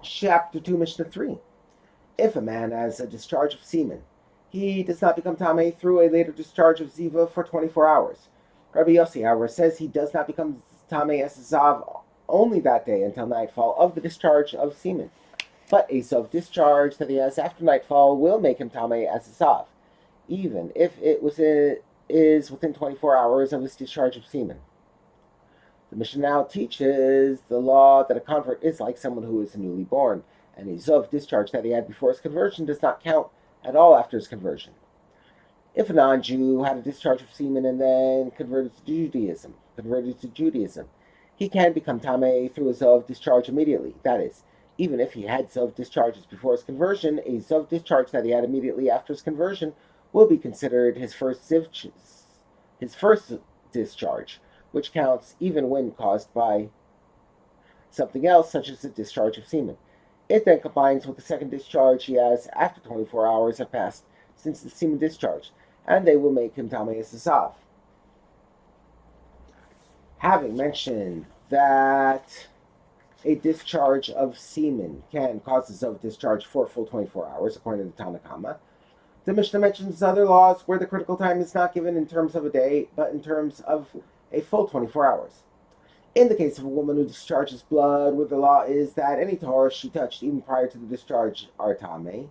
Chapter 2, Mishnah 3. If a man has a discharge of semen, he does not become Tameh through a later discharge of Ziva for 24 hours. Rabbi Yossi, however, says he does not become Tameh as a Zav only that day until nightfall of the discharge of semen. But a Zav discharge that he has after nightfall will make him Tameh as a Zav, even if is within 24 hours of his discharge of semen. The Mishnah now teaches the law that a convert is like someone who is newly born, and a Zov discharge that he had before his conversion does not count at all after his conversion. If a non-Jew had a discharge of semen and then converted to Judaism, he can become Tameh through a Zov discharge immediately. That is, even if he had Zov discharges before his conversion, a Zov discharge that he had immediately after his conversion will be considered his first discharge, which counts even when caused by something else, such as a discharge of semen. It then combines with the second discharge he has after 24 hours have passed since the semen discharge, and they will make him Tameh as a Zav. Having mentioned that a discharge of semen can cause a Zav discharge for a full 24 hours, according to the Tanna Kama, the Mishnah mentions other laws where the critical time is not given in terms of a day, but in terms of a full 24 hours. In the case of a woman who discharges blood, where the law is that any Torah she touched even prior to the discharge are Tameh.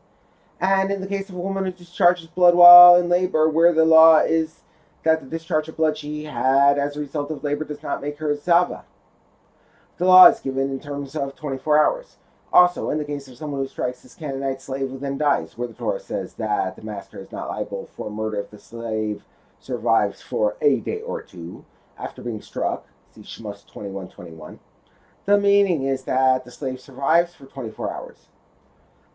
And in the case of a woman who discharges blood while in labor, where the law is that the discharge of blood she had as a result of labor does not make her a Zava. The law is given in terms of 24 hours. Also, in the case of someone who strikes his Canaanite slave who then dies, where the Torah says that the master is not liable for murder if the slave survives for a day or two after being struck, see Shmos 21:21. The meaning is that the slave survives for 24 hours.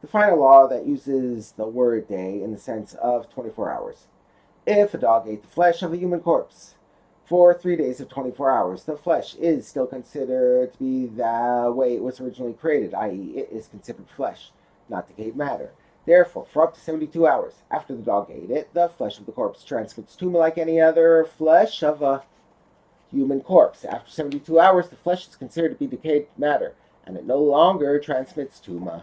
The final law that uses the word day in the sense of 24 hours. If a dog ate the flesh of a human corpse for 3 days of 24 hours, the flesh is still considered to be the way it was originally created, i.e., it is considered flesh, not decayed matter. Therefore, for up to 72 hours after the dog ate it, the flesh of the corpse transmits tuma like any other flesh of a human corpse. After 72 hours, the flesh is considered to be decayed matter, and it no longer transmits tuma.